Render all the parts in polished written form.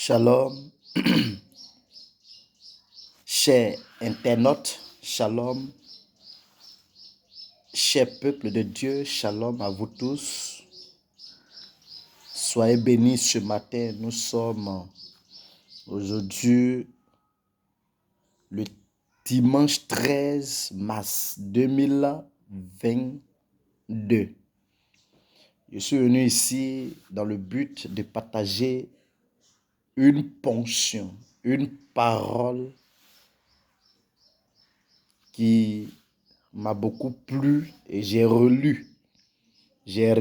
Shalom, chers internautes, shalom, cher peuple de Dieu, shalom à vous tous. Soyez bénis ce matin. Nous sommes aujourd'hui le dimanche 13 mars 2022. Je suis venu ici dans le but de partager une ponction, une parole qui m'a beaucoup plu et j'ai relu. Et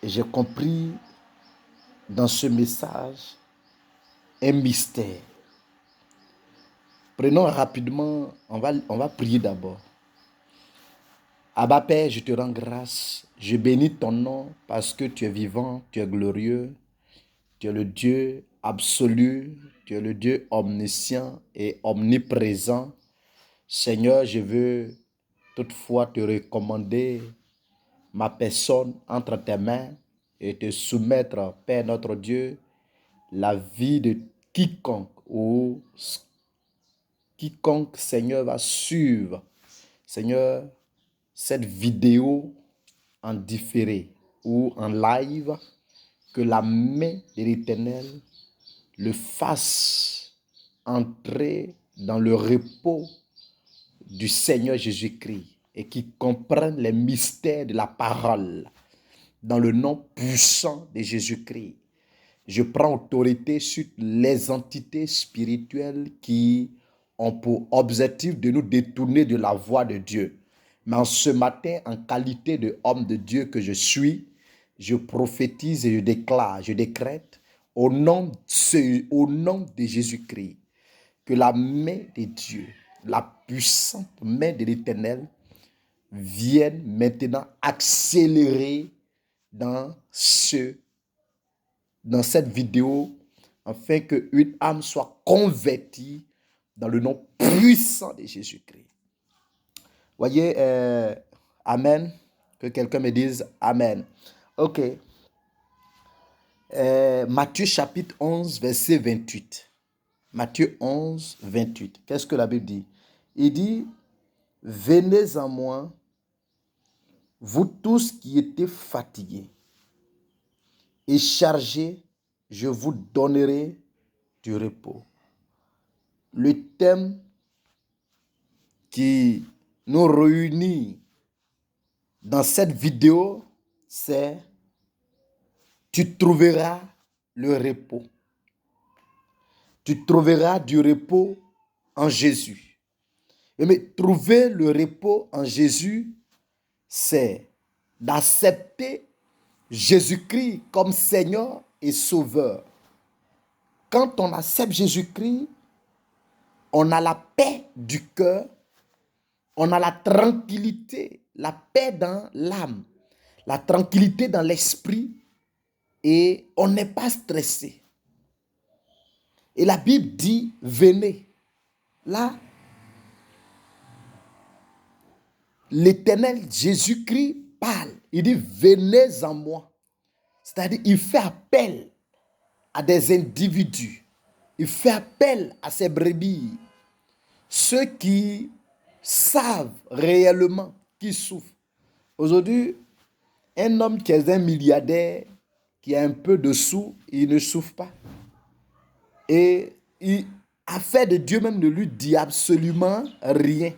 j'ai compris dans ce message un mystère. Prenons rapidement, on va prier d'abord. Abba Père, je te rends grâce, je bénis ton nom parce que tu es vivant, tu es glorieux, tu es le Dieu absolu, tu es le Dieu omniscient et omniprésent. Seigneur, je veux toutefois te recommander ma personne entre tes mains et te soumettre, Père notre Dieu, la vie de quiconque Seigneur, va suivre, Seigneur, cette vidéo en différé ou en live, que la main de l'Éternel le fasse entrer dans le repos du Seigneur Jésus-Christ et qui comprenne les mystères de la parole dans le nom puissant de Jésus-Christ. Je prends autorité sur les entités spirituelles qui ont pour objectif de nous détourner de la voie de Dieu. Mais en ce matin, en qualité d'homme de Dieu que je suis, je prophétise et je déclare, je décrète au nom de Jésus-Christ que la main de Dieu, la puissante main de l'Éternel vienne maintenant accélérer dans cette vidéo afin qu'une âme soit convertie dans le nom puissant de Jésus-Christ. Voyez, Amen. Que quelqu'un me dise Amen. Ok. Matthieu chapitre 11, verset 28. Matthieu 11, 28. Qu'est-ce que la Bible dit? Il dit, venez à moi, vous tous qui êtes fatigués et chargés, je vous donnerai du repos. Le thème qui nous réunit dans cette vidéo, c'est tu trouveras le repos. Tu trouveras du repos en Jésus. Mais trouver le repos en Jésus, c'est d'accepter Jésus-Christ comme Seigneur et Sauveur. Quand on accepte Jésus-Christ, on a la paix du cœur, on a la tranquillité, la paix dans l'âme, la tranquillité dans l'esprit et on n'est pas stressé. Et la Bible dit, venez. Là, l'Éternel Jésus-Christ parle. Il dit, venez en moi. C'est-à-dire, il fait appel à des individus. Il fait appel à ses brebis. Ceux qui savent réellement qui souffrent. Aujourd'hui, un homme qui est un milliardaire, qui a un peu de sous, il ne souffre pas. Et il a fait de Dieu même ne lui dit absolument rien.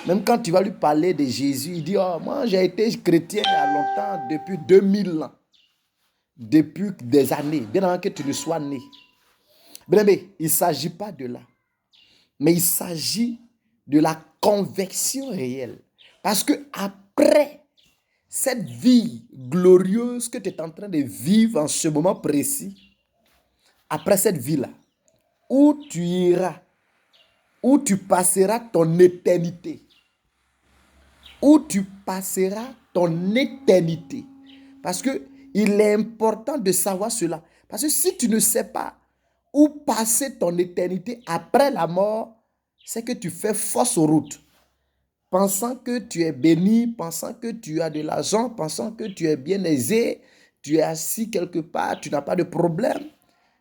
Même quand tu vas lui parler de Jésus, il dit, oh, moi j'ai été chrétien il y a longtemps, depuis 2000 ans. Depuis des années, bien avant que tu ne sois né. Bien, il ne s'agit pas de là. Mais il s'agit de la conversion réelle. Parce que après cette vie glorieuse que tu es en train de vivre en ce moment précis, après cette vie-là, où tu iras, où tu passeras ton éternité, où tu passeras ton éternité. Parce qu'il est important de savoir cela. Parce que si tu ne sais pas où passer ton éternité après la mort, c'est que tu fais fausse route. Pensant que tu es béni, pensant que tu as de l'argent, pensant que tu es bien aisé, tu es assis quelque part, tu n'as pas de problème.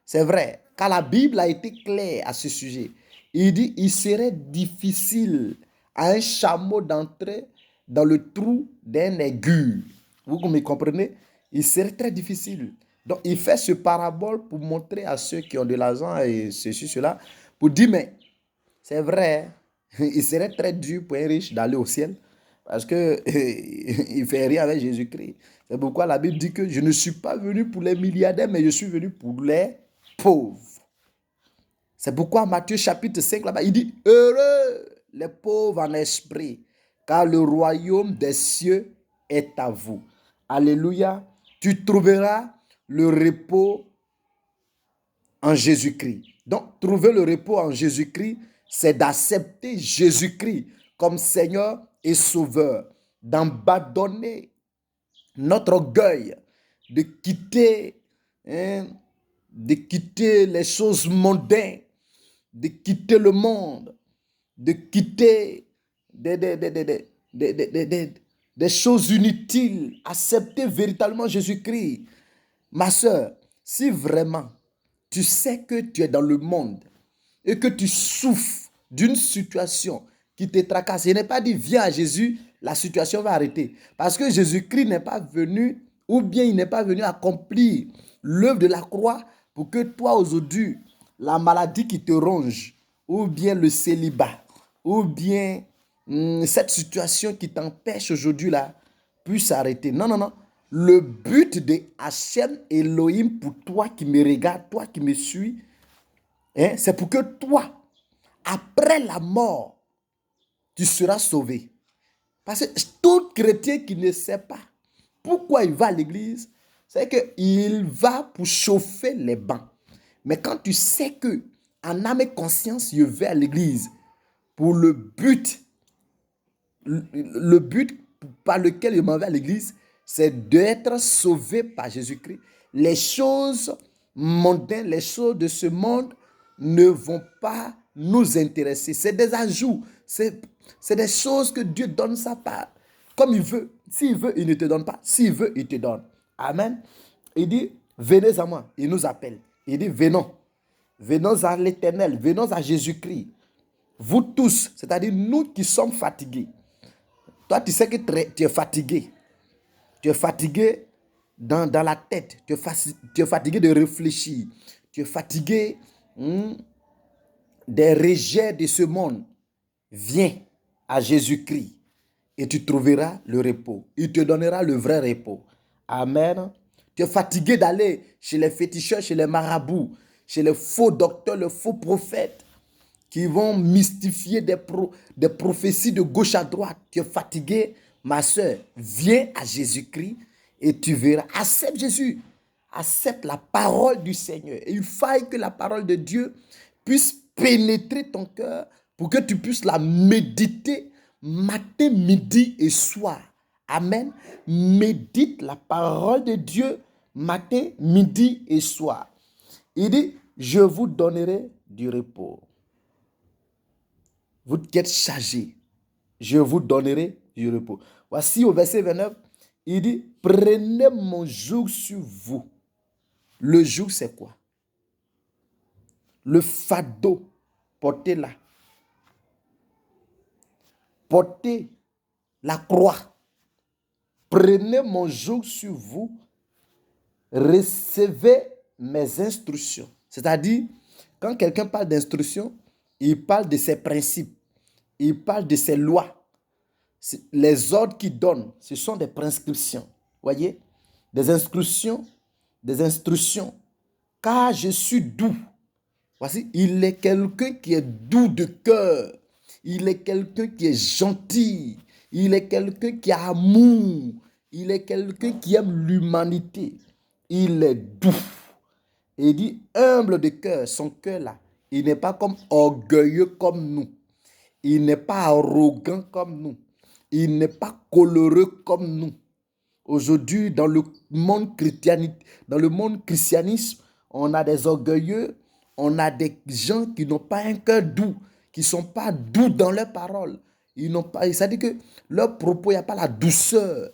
C'est vrai, car la Bible a été claire à ce sujet. Il dit, il serait difficile à un chameau d'entrer dans le trou d'un aigu. Vous me comprenez? Il serait très difficile. Donc, il fait ce parabole pour montrer à ceux qui ont de l'argent et ceci, cela, pour dire, mais c'est vrai, il serait très dur pour un riche d'aller au ciel parce que il ne fait rien avec Jésus-Christ. C'est pourquoi la Bible dit que je ne suis pas venu pour les milliardaires, mais je suis venu pour les pauvres. C'est pourquoi Matthieu chapitre 5, là-bas, il dit, heureux les pauvres en esprit, car le royaume des cieux est à vous. Alléluia. Tu trouveras le repos en Jésus-Christ. Donc, trouver le repos en Jésus-Christ, c'est d'accepter Jésus-Christ comme Seigneur et Sauveur, d'abandonner notre orgueil, de quitter les choses mondaines, de quitter le monde, de quitter des choses inutiles, accepter véritablement Jésus-Christ. Ma soeur, si vraiment tu sais que tu es dans le monde et que tu souffres d'une situation qui te tracasse, il n'est pas dit viens à Jésus, la situation va arrêter. Parce que Jésus-Christ n'est pas venu, ou bien il n'est pas venu accomplir l'œuvre de la croix pour que toi aujourd'hui, la maladie qui te ronge, ou bien le célibat, ou bien cette situation qui t'empêche aujourd'hui là, puisse s'arrêter. Non, non, non. Le but de Hachem Elohim pour toi qui me regarde, toi qui me suis, c'est pour que toi, après la mort, tu seras sauvé. Parce que tout chrétien qui ne sait pas pourquoi il va à l'église, c'est qu'il va pour chauffer les bancs. Mais quand tu sais que, en âme et conscience, je vais à l'église pour le but par lequel je m'en vais à l'église, c'est d'être sauvé par Jésus-Christ. Les choses mondaines, les choses de ce monde ne vont pas nous intéresser. C'est des ajouts. C'est des choses que Dieu donne sa part. Comme il veut. S'il veut, il ne te donne pas. S'il veut, il te donne. Amen. Il dit, venez à moi. Il nous appelle. Il dit, venons. Venons à l'Éternel. Venons à Jésus-Christ. Vous tous, c'est-à-dire nous qui sommes fatigués. Toi, tu sais que tu es fatigué. Tu es fatigué dans la tête. Tu es fatigué de réfléchir. Tu es fatigué des rejets de ce monde. Viens à Jésus-Christ et tu trouveras le repos. Il te donnera le vrai repos. Amen. Tu es fatigué d'aller chez les féticheurs, chez les marabouts, chez les faux docteurs, les faux prophètes qui vont mystifier des prophéties de gauche à droite. Tu es fatigué, ma soeur, viens à Jésus-Christ et tu verras. Accepte Jésus. Accepte la parole du Seigneur. Et il faille que la parole de Dieu puisse pénétrer ton cœur pour que tu puisses la méditer matin, midi et soir. Amen. Médite la parole de Dieu matin, midi et soir. Il dit, je vous donnerai du repos. Vous qui êtes chargés, je vous donnerai du repos. Voici au verset 29, il dit, prenez mon joug sur vous. Le joug, c'est quoi? Le fardeau, portez-la. Portez la croix. Prenez mon joug sur vous. Recevez mes instructions. C'est-à-dire, quand quelqu'un parle d'instructions, il parle de ses principes. Il parle de ses lois. Les ordres qu'il donne, ce sont des prescriptions. Voyez? Des instructions. Car je suis doux. Voici, il est quelqu'un qui est doux de cœur. Il est quelqu'un qui est gentil. Il est quelqu'un qui a amour. Il est quelqu'un qui aime l'humanité. Il est doux. Et il dit humble de cœur. Son cœur là, il n'est pas comme orgueilleux comme nous. Il n'est pas arrogant comme nous. Il n'est pas coloreux comme nous. Aujourd'hui, dans le monde christianisme, on a des orgueilleux, on a des gens qui n'ont pas un cœur doux, qui ne sont pas doux dans leurs paroles. Ça veut dire que leur propos, il n'y a pas la douceur.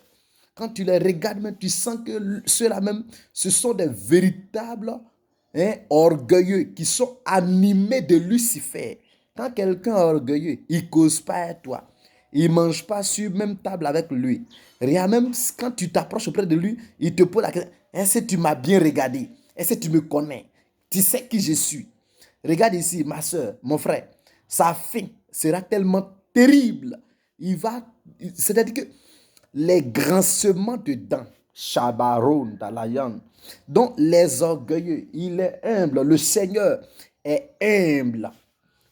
quand tu les regardes, même, tu sens que ceux-là même, ce sont des véritables orgueilleux qui sont animés de Lucifer. Quand quelqu'un est orgueilleux, il ne cause pas à toi. Il ne mange pas sur la même table avec lui. Rien, même quand tu t'approches auprès de lui, il te pose la question, est-ce que tu m'as bien regardé? Est-ce que tu me connais? Tu sais qui je suis? Regarde ici, ma soeur, mon frère. Sa fin sera tellement terrible. C'est-à-dire que les grincements de dents, Shabaron, Dalayan, donc les orgueilleux, il est humble. Le Seigneur est humble.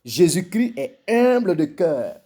Jésus-Christ est humble de cœur.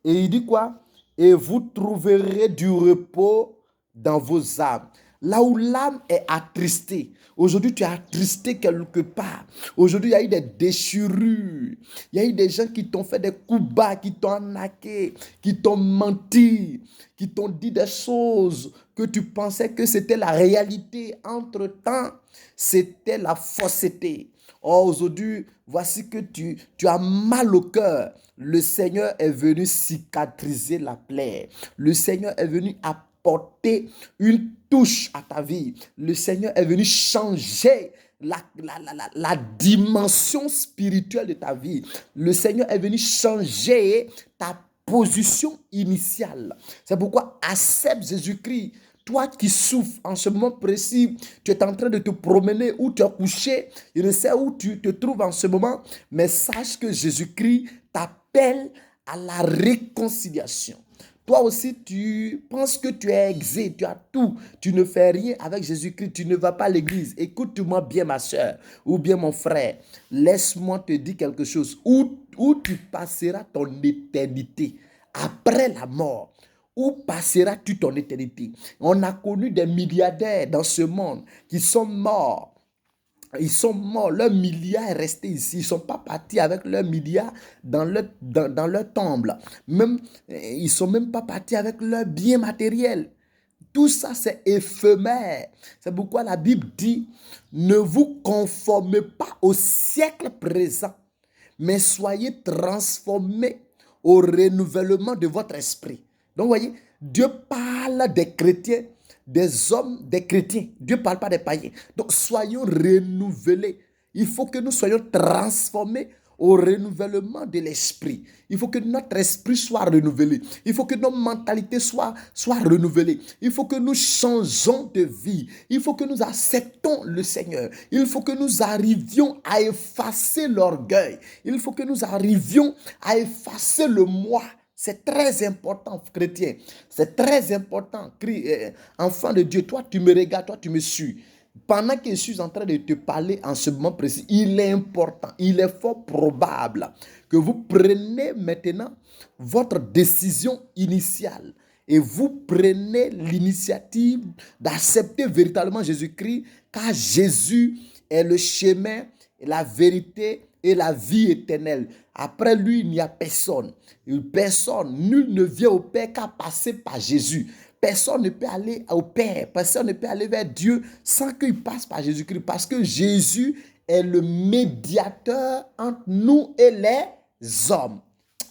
Et il dit quoi? Et vous trouverez du repos dans vos âmes. Là où l'âme est attristée. Aujourd'hui, tu es attristé quelque part. Aujourd'hui, il y a eu des déchirures. Il y a eu des gens qui t'ont fait des coups bas, qui t'ont arnaqué, qui t'ont menti, qui t'ont dit des choses que tu pensais que c'était la réalité. Entre-temps, c'était la fausseté. Oh, aujourd'hui, voici que tu as mal au cœur. Le Seigneur est venu cicatriser la plaie. Le Seigneur est venu apporter une touche à ta vie. Le Seigneur est venu changer la dimension spirituelle de ta vie. Le Seigneur est venu changer ta position initiale. C'est pourquoi accepte Jésus-Christ. Toi qui souffres en ce moment précis, tu es en train de te promener ou tu es couché, je ne sais où tu te trouves en ce moment, mais sache que Jésus-Christ t'appelle à la réconciliation. Toi aussi, tu penses que tu es exé, tu as tout, tu ne fais rien avec Jésus-Christ, tu ne vas pas à l'église. Écoute-moi bien, ma soeur, ou bien mon frère, laisse-moi te dire quelque chose, où tu passeras ton éternité après la mort. Où passeras-tu ton éternité? On a connu des milliardaires dans ce monde qui sont morts. Ils sont morts, leur milliard est resté ici. Ils ne sont pas partis avec leur milliard dans leur tombe. Même, ils ne sont même pas partis avec leurs biens matériels. Tout ça, c'est éphémère. C'est pourquoi la Bible dit, ne vous conformez pas au siècle présent, mais soyez transformés au renouvellement de votre esprit. Donc, vous voyez, Dieu parle des chrétiens, des hommes, des chrétiens. Dieu ne parle pas des païens. Donc, soyons renouvelés. Il faut que nous soyons transformés au renouvellement de l'esprit. Il faut que notre esprit soit renouvelé. Il faut que nos mentalités soient renouvelées. Il faut que nous changeons de vie. Il faut que nous acceptons le Seigneur. Il faut que nous arrivions à effacer l'orgueil. Il faut que nous arrivions à effacer le moi. C'est très important, chrétien. C'est très important. Enfant de Dieu, toi, tu me regardes, toi, tu me suis. Pendant que je suis en train de te parler en ce moment précis, il est important, il est fort probable que vous preniez maintenant votre décision initiale et vous prenez l'initiative d'accepter véritablement Jésus-Christ, car Jésus est le chemin, la vérité et la vie éternelle. Après lui, il n'y a personne. Personne, nul ne vient au Père qu'à passer par Jésus. Personne ne peut aller au Père, personne ne peut aller vers Dieu sans qu'il passe par Jésus-Christ. Parce que Jésus est le médiateur entre nous et les hommes.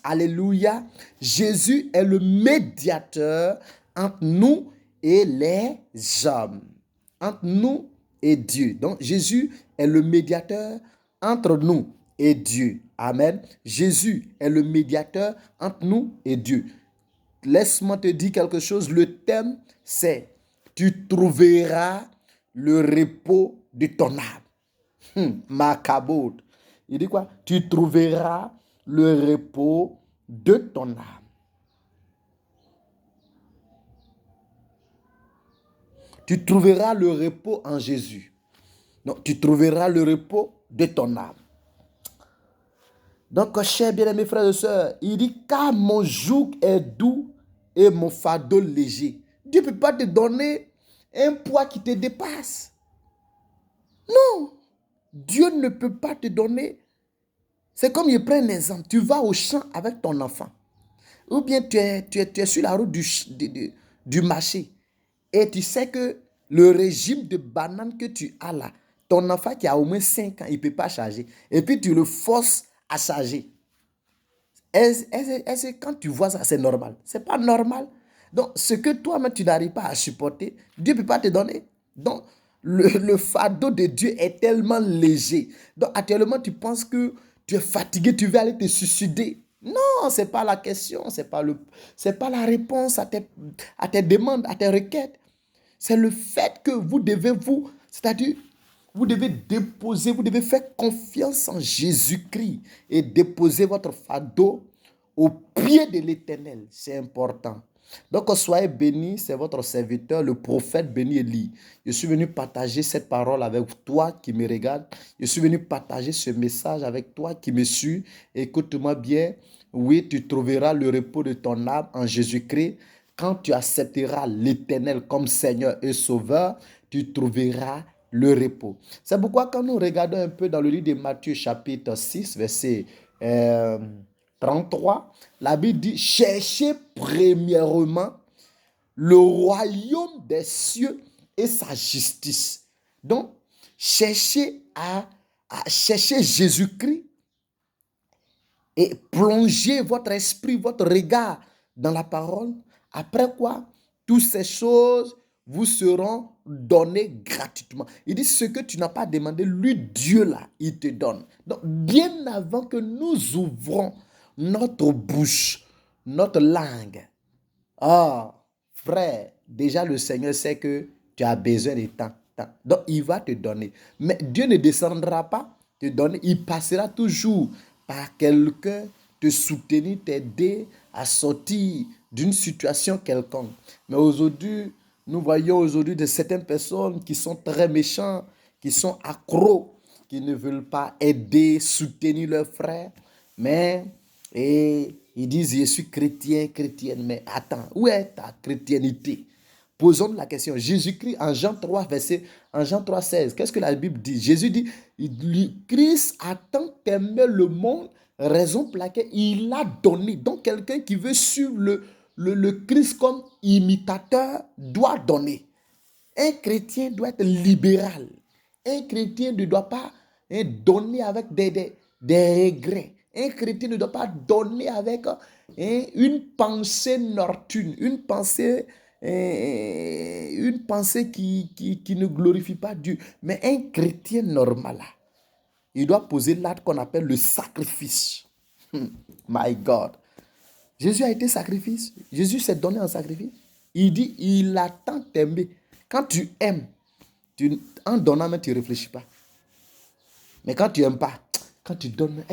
Alléluia. Jésus est le médiateur entre nous et les hommes. Entre nous et Dieu. Donc Jésus est le médiateur entre nous et Dieu. Amen. Jésus est le médiateur entre nous et Dieu. Laisse-moi te dire quelque chose. Le thème, c'est tu trouveras le repos de ton âme. Macabot. Il dit quoi? Tu trouveras le repos de ton âme. Tu trouveras le repos en Jésus. Donc, tu trouveras le repos de ton âme. Donc, chers bien-aimés frères et sœurs, il dit, car mon joug est doux et mon fardeau léger. Dieu ne peut pas te donner un poids qui te dépasse. Non. Dieu ne peut pas te donner. C'est comme, je prends un exemple. Tu vas au champ avec ton enfant. Ou bien tu es sur la route du marché. Et tu sais que le régime de bananes que tu as là, ton enfant qui a au moins 5 ans, il ne peut pas charger. Et puis tu le forces à charger. Est-ce que quand tu vois ça, c'est normal? Ce n'est pas normal. Donc, ce que toi-même, tu n'arrives pas à supporter, Dieu ne peut pas te donner. Donc, le fardeau de Dieu est tellement léger. Donc, actuellement, tu penses que tu es fatigué, tu veux aller te suicider. Non, ce n'est pas la question, c'est pas la réponse à tes demandes, à tes requêtes. C'est le fait que vous devez c'est-à-dire, vous devez déposer, vous devez faire confiance en Jésus-Christ et déposer votre fardeau au pied de l'Éternel. C'est important. Donc, soyez bénis, c'est votre serviteur, le prophète béni Élie. Je suis venu partager cette parole avec toi qui me regarde. Je suis venu partager ce message avec toi qui me suis. Écoute-moi bien. Oui, tu trouveras le repos de ton âme en Jésus-Christ. Quand tu accepteras l'Éternel comme Seigneur et Sauveur, tu trouveras le repos. C'est pourquoi quand nous regardons un peu dans le livre de Matthieu chapitre 6, verset 33, la Bible dit, cherchez premièrement le royaume des cieux et sa justice. Donc, cherchez à chercher Jésus-Christ et plongez votre esprit, votre regard dans la parole. Après quoi, toutes ces choses vous seront données gratuitement. Il dit, ce que tu n'as pas demandé, lui, Dieu là, il te donne. Donc, bien avant que nous ouvrons notre bouche, notre langue, frère, déjà le Seigneur sait que tu as besoin de temps. Donc, il va te donner. Mais Dieu ne descendra pas te donner. Il passera toujours par quelqu'un te soutenir, t'aider à sortir d'une situation quelconque. Mais aujourd'hui, nous voyons aujourd'hui de certaines personnes qui sont très méchantes, qui sont accros, qui ne veulent pas aider, soutenir leurs frères. Mais, et ils disent, je suis chrétien, chrétienne. Mais attends, où est ta chrétiennité? Posons la question. Jésus-Christ, en Jean 3, en Jean 3, 16, qu'est-ce que la Bible dit? Jésus dit, Christ a tant aimé le monde, raison pour laquelle il a donné. Donc, quelqu'un qui veut suivre le Christ comme imitateur doit donner. Un chrétien doit être libéral. Un chrétien ne doit pas donner avec des regrets. Un chrétien ne doit pas donner avec une pensée nortune, une pensée qui ne glorifie pas Dieu. Mais un chrétien normal, là, il doit poser l'acte qu'on appelle le sacrifice. My God. Jésus a été sacrifice. Jésus s'est donné en sacrifice. Il dit, il a tant aimé. Quand tu aimes, en donnant, mais tu ne réfléchis pas. Mais quand tu n'aimes pas, quand tu donnes,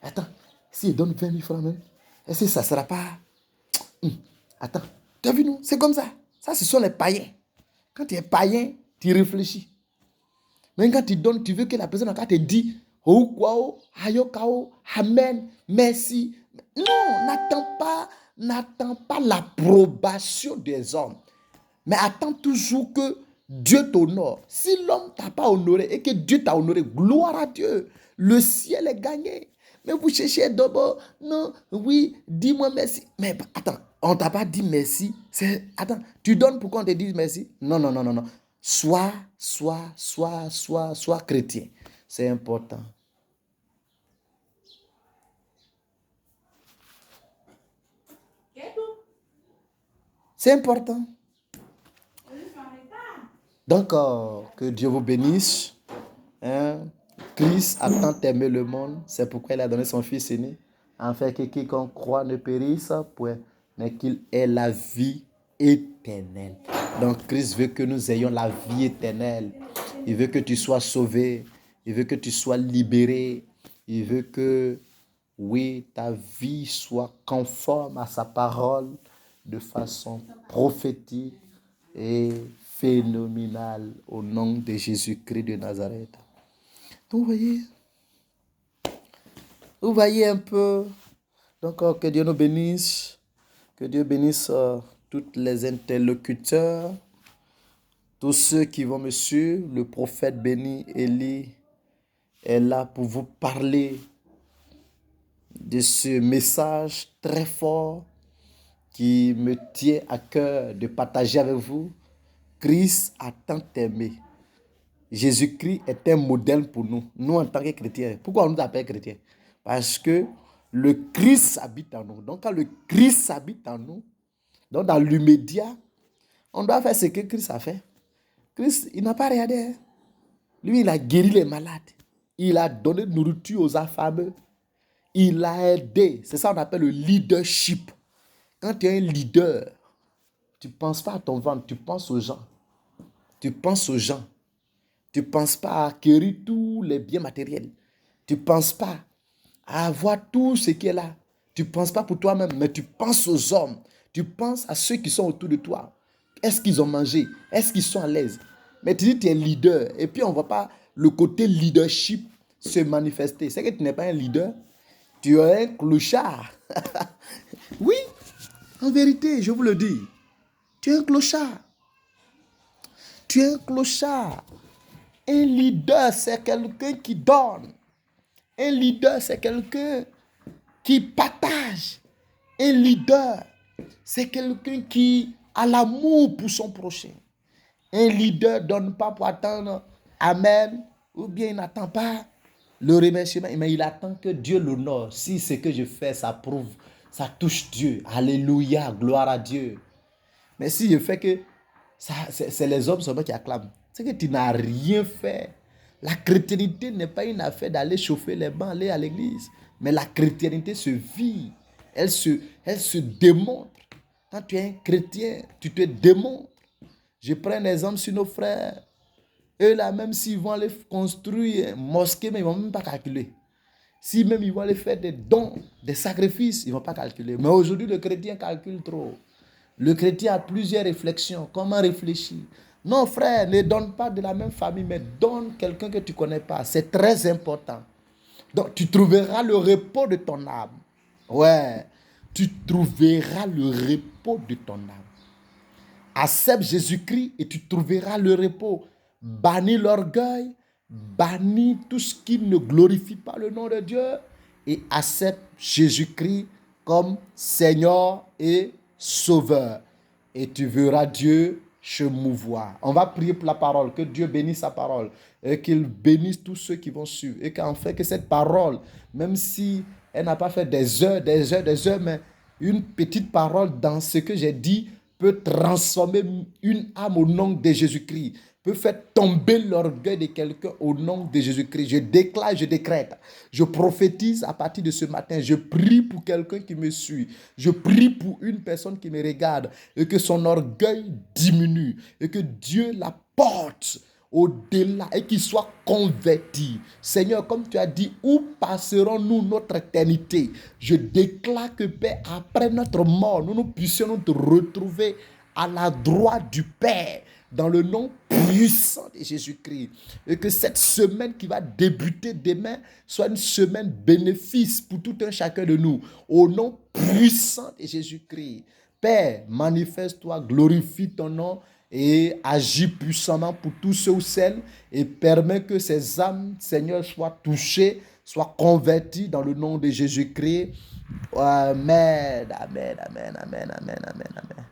attends, s'il donne 20 000 francs même, est-ce que ça ne sera pas... Attends, tu as vu, non? C'est comme ça. Ça, ce sont les païens. Quand tu es païen, tu réfléchis. Mais quand tu donnes, tu veux que la personne encore te dise, oh, quoi, ayokao, amen, merci. Non, n'attends pas l'approbation des hommes. Mais attends toujours que Dieu t'honore. Si l'homme ne t'a pas honoré et que Dieu t'a honoré, gloire à Dieu. Le ciel est gagné. Mais vous cherchez d'abord, non, oui, dis-moi merci. Mais attends, on ne t'a pas dit merci. Attends, tu donnes pour qu'on te dise merci? Non, non, non, non, non. Sois chrétien. C'est important. C'est important. Donc, que Dieu vous bénisse. Christ a tant aimé le monde, c'est pourquoi il a donné son Fils aîné, afin que quiconque croit ne périsse point, mais qu'il ait la vie éternelle. Donc, Christ veut que nous ayons la vie éternelle. Il veut que tu sois sauvé. Il veut que tu sois libéré. Il veut que, oui, ta vie soit conforme à sa parole de façon prophétique et phénoménale au nom de Jésus-Christ de Nazareth. Donc, vous voyez un peu. Donc, que Dieu nous bénisse. Que Dieu bénisse tous les interlocuteurs, tous ceux qui vont me suivre. Le prophète béni Élie est là pour vous parler de ce message très fort qui me tient à cœur de partager avec vous. Christ a tant aimé. Jésus-Christ est un modèle pour nous, nous en tant que chrétiens. Pourquoi on nous appelle chrétiens? Parce que le Christ habite en nous. Donc quand le Christ habite en nous, Donc, dans l'immédiat, on doit faire ce que Christ a fait. Christ, il n'a pas regardé. Hein. Lui, il a guéri les malades. Il a donné nourriture aux affamés. Il a aidé. C'est ça qu'on appelle le leadership. Quand tu es un leader, tu ne penses pas à ton ventre, tu penses aux gens. Tu penses aux gens. Tu ne penses pas à acquérir tous les biens matériels. Tu ne penses pas à avoir tout ce qui est là. Tu ne penses pas pour toi-même, mais tu penses aux hommes. Tu penses à ceux qui sont autour de toi. Est-ce qu'ils ont mangé? Est-ce qu'ils sont à l'aise? Mais tu dis tu es leader. Et puis on ne voit pas le côté leadership se manifester. C'est que tu n'es pas un leader. Tu es un clochard. Oui, en vérité, je vous le dis. Tu es un clochard. Tu es un clochard. Un leader, c'est quelqu'un qui donne. Un leader, c'est quelqu'un qui partage. Un leader, c'est quelqu'un qui a l'amour pour son prochain. Un leader ne donne pas pour attendre Amen, ou bien il n'attend pas le remerciement, mais il attend que Dieu l'honore. Si ce que je fais, ça prouve, ça touche Dieu. Alléluia, gloire à Dieu. Mais si je fais que c'est les hommes seulement qui acclament, c'est que tu n'as rien fait. La chrétienté n'est pas une affaire d'aller chauffer les bancs, aller à l'église. Mais la chrétienté se vit. Elle se démontre. Quand tu es un chrétien, tu te démontres. Je prends un exemple sur nos frères. Eux là, même s'ils vont aller construire une mosquée, mais ils ne vont même pas calculer. Si même ils vont aller faire des dons, des sacrifices, ils ne vont pas calculer. Mais aujourd'hui, le chrétien calcule trop. Le chrétien a plusieurs réflexions. Comment réfléchir? Non, frère, ne donne pas de la même famille, mais donne quelqu'un que tu ne connais pas. C'est très important. Donc, tu trouveras le repos de ton âme. Ouais, tu trouveras le repos de ton âme. Accepte Jésus-Christ et tu trouveras le repos. Bannis l'orgueil, bannis tout ce qui ne glorifie pas le nom de Dieu et accepte Jésus-Christ comme Seigneur et Sauveur. Et tu verras Dieu se mouvoir. On va prier pour la parole, que Dieu bénisse sa parole et qu'il bénisse tous ceux qui vont suivre. Et qu'en fait, que cette parole, même si elle n'a pas fait des heures, mais une petite parole dans ce que j'ai dit peut transformer une âme au nom de Jésus-Christ, peut faire tomber l'orgueil de quelqu'un au nom de Jésus-Christ. Je déclare, je décrète, je prophétise à partir de ce matin, je prie pour quelqu'un qui me suit, je prie pour une personne qui me regarde et que son orgueil diminue et que Dieu la porte au-delà et qu'il soit converti. Seigneur, comme tu as dit, où passerons-nous notre éternité? Je déclare que, Père, après notre mort, nous puissions nous retrouver à la droite du Père, dans le nom puissant de Jésus-Christ. Et que cette semaine qui va débuter demain soit une semaine bénéfice pour tout un chacun de nous. Au nom puissant de Jésus-Christ. Père, manifeste-toi, glorifie ton nom et agis puissamment pour tous ceux ou celles et permets que ces âmes, Seigneur, soient touchées, soient converties dans le nom de Jésus-Christ. Amen, amen, amen, amen, amen, amen, amen.